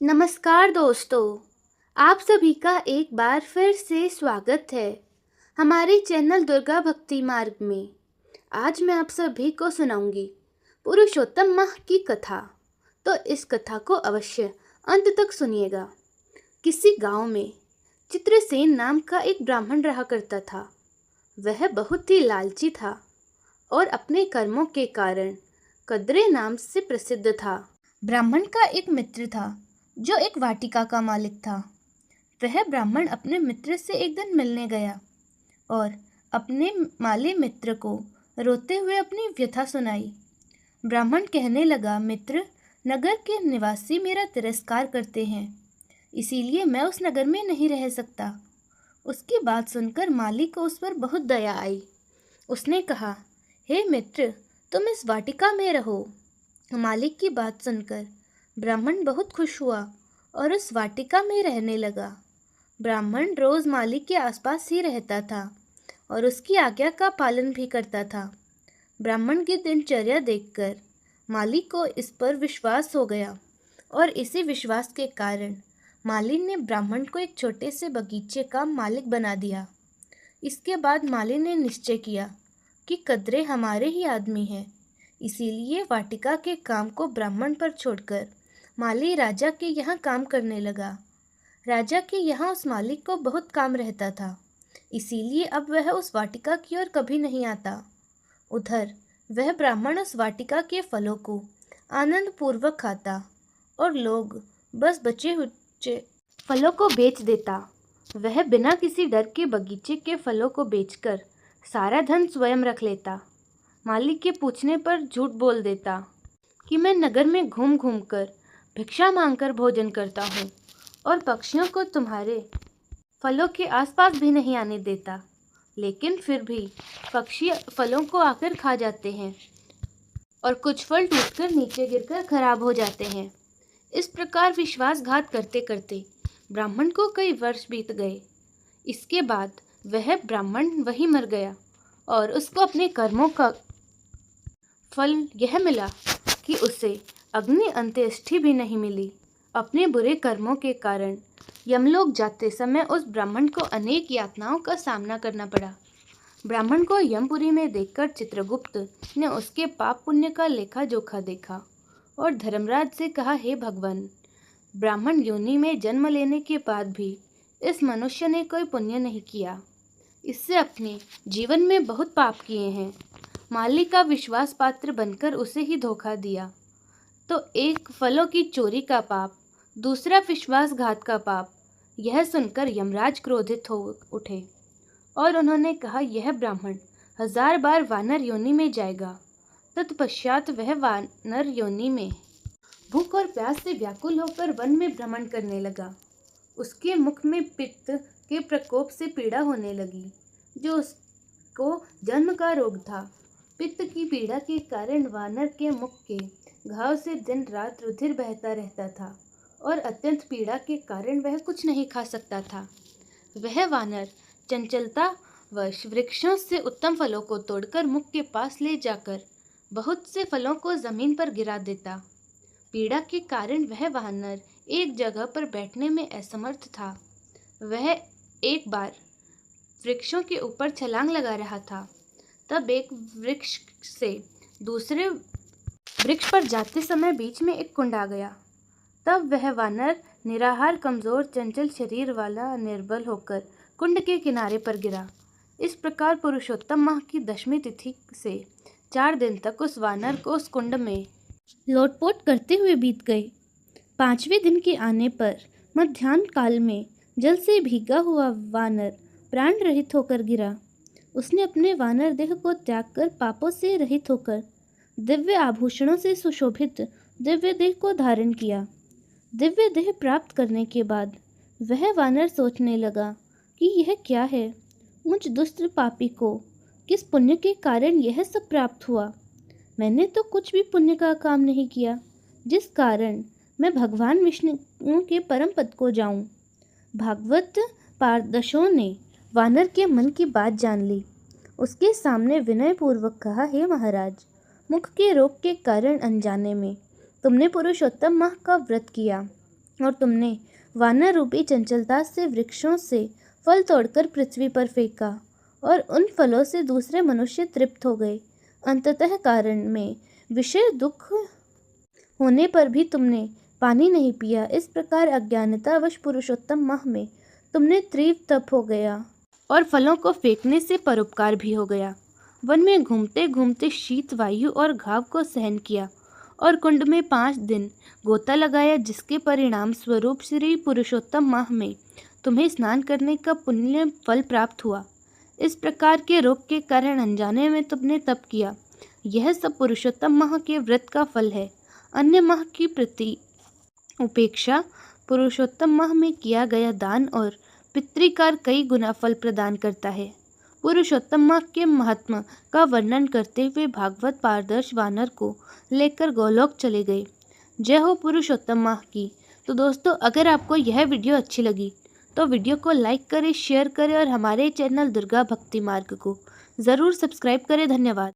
नमस्कार दोस्तों, आप सभी का एक बार फिर से स्वागत है हमारे चैनल दुर्गा भक्ति मार्ग में। आज मैं आप सभी को सुनाऊंगी पुरुषोत्तम माह की कथा। तो इस कथा को अवश्य अंत तक सुनिएगा। किसी गांव में चित्रसेन नाम का एक ब्राह्मण रहा करता था। वह बहुत ही लालची था और अपने कर्मों के कारण कद्रे नाम से प्रसिद्ध था। ब्राह्मण का एक मित्र था जो एक वाटिका का मालिक था। वह ब्राह्मण अपने मित्र से एक दिन मिलने गया और अपने माली मित्र को रोते हुए अपनी व्यथा सुनाई। ब्राह्मण कहने लगा, मित्र, नगर के निवासी मेरा तिरस्कार करते हैं, इसीलिए मैं उस नगर में नहीं रह सकता। उसकी बात सुनकर माली को उस पर बहुत दया आई। उसने कहा, हे मित्र, तुम इस वाटिका में रहो। मालिक की बात सुनकर ब्राह्मण बहुत खुश हुआ और उस वाटिका में रहने लगा। ब्राह्मण रोज मालिक के आसपास ही रहता था और उसकी आज्ञा का पालन भी करता था। ब्राह्मण की दिनचर्या देखकर मालिक को इस पर विश्वास हो गया और इसी विश्वास के कारण मालिक ने ब्राह्मण को एक छोटे से बगीचे का मालिक बना दिया। इसके बाद मालिक ने निश्चय किया कि कद्रे हमारे ही आदमी हैं, इसीलिए वाटिका के काम को ब्राह्मण पर छोड़कर माली राजा के यहाँ काम करने लगा। राजा के यहाँ उस मालिक को बहुत काम रहता था, इसीलिए अब वह उस वाटिका की ओर कभी नहीं आता। उधर वह ब्राह्मण उस वाटिका के फलों को आनंद पूर्वक खाता और लोग बस बचे हुए फलों को बेच देता। वह बिना किसी डर के बगीचे के फलों को बेचकर सारा धन स्वयं रख लेता। मालिक के पूछने पर झूठ बोल देता कि मैं नगर में घूम घूम कर भिक्षा मांगकर भोजन करता हूँ और पक्षियों को तुम्हारे फलों के आसपास भी नहीं आने देता, लेकिन फिर भी पक्षी फलों को आकर खा जाते हैं और कुछ फल टूटकर नीचे गिरकर खराब हो जाते हैं। इस प्रकार विश्वासघात करते करते ब्राह्मण को कई वर्ष बीत गए। इसके बाद वह ब्राह्मण वहीं मर गया और उसको अपने कर्मों का फल यह मिला कि उसे अग्नि अंत्येष्टि भी नहीं मिली। अपने बुरे कर्मों के कारण यमलोक जाते समय उस ब्राह्मण को अनेक यातनाओं का सामना करना पड़ा। ब्राह्मण को यमपुरी में देखकर चित्रगुप्त ने उसके पाप पुण्य का लेखा जोखा देखा और धर्मराज से कहा, हे भगवान, ब्राह्मण योनि में जन्म लेने के बाद भी इस मनुष्य ने कोई पुण्य नहीं किया। इससे अपने जीवन में बहुत पाप किए हैं। माली का विश्वास पात्र बनकर उसे ही धोखा दिया, तो एक फलों की चोरी का पाप, दूसरा विश्वासघात का पाप। यह सुनकर यमराज क्रोधित हो उठे और उन्होंने कहा, यह ब्राह्मण 1000 बार वानर योनि में जाएगा। तत्पश्चात वह वानर योनि में भूख और प्यास से व्याकुल होकर वन में भ्रमण करने लगा। उसके मुख में पित्त के प्रकोप से पीड़ा होने लगी, जो उसको जन्म का रोग था। पित्त की पीड़ा के कारण वानर के मुख के घाव से दिन रात रुधिर बहता रहता था और अत्यंत पीड़ा के कारण वह कुछ नहीं खा सकता था। वह वानर चंचलतावश वृक्षों से उत्तम फलों को तोड़कर मुख के पास ले जाकर बहुत से फलों को जमीन पर गिरा देता। पीड़ा के कारण वह वानर एक जगह पर बैठने में असमर्थ था। वह एक बार वृक्षों के ऊपर छलांग लगा रहा था, तब एक वृक्ष से दूसरे वृक्ष पर जाते समय बीच में एक कुंड आ गया। तब वह वानर निराहार, कमजोर, चंचल शरीर वाला निर्बल होकर कुंड के किनारे पर गिरा। इस प्रकार पुरुषोत्तम माह की 10वीं तिथि से 4 दिन तक उस वानर को उस कुंड में लोटपोट करते हुए बीत गए। 5वें दिन के आने पर मध्याह्न काल में जल से भीगा हुआ वानर प्राण रहित होकर गिरा। उसने अपने वानर देह को त्याग कर पापों से रहित होकर दिव्य आभूषणों से सुशोभित दिव्य देह को धारण किया। दिव्य देह प्राप्त करने के बाद वह वानर सोचने लगा कि यह क्या है, मुझ दुष्ट पापी को किस पुण्य के कारण यह सब प्राप्त हुआ। मैंने तो कुछ भी पुण्य का काम नहीं किया, जिस कारण मैं भगवान विष्णु के परम पद को जाऊं। भागवत पारदर्शों ने वानर के मन की बात जान ली। उसके सामने विनय पूर्वक कहा, हे महाराज, मुख के रोग के कारण अनजाने में तुमने पुरुषोत्तम माह का व्रत किया और तुमने वानर रूपी चंचलता से वृक्षों से फल तोड़कर पृथ्वी पर फेंका और उन फलों से दूसरे मनुष्य तृप्त हो गए। अंततः कारण में विषय दुख होने पर भी तुमने पानी नहीं पिया। इस प्रकार अज्ञानतावश पुरुषोत्तम माह में तुमने तीव्र तप हो गया और फलों को फेंकने से परोपकार भी हो गया। वन में घूमते घूमते शीत वायु और घाव को सहन किया और कुंड में 5 दिन गोता लगाया, जिसके परिणाम स्वरूप श्री पुरुषोत्तम माह में तुम्हें स्नान करने का पुण्य फल प्राप्त हुआ। इस प्रकार के रोग के कारण अनजाने में तुमने तप किया। यह सब पुरुषोत्तम माह के व्रत का फल है। अन्य माह की प्रति उपेक्षा पुरुषोत्तम माह में किया गया दान और पितृकार कई गुना फल प्रदान करता है। पुरुषोत्तम माह के महात्मा का वर्णन करते हुए भागवत पारदर्श वानर को लेकर गोलोक चले गए। जय हो पुरुषोत्तम माह की। तो दोस्तों, अगर आपको यह वीडियो अच्छी लगी तो वीडियो को लाइक करें, शेयर करें और हमारे चैनल दुर्गा भक्ति मार्ग को ज़रूर सब्सक्राइब करें। धन्यवाद।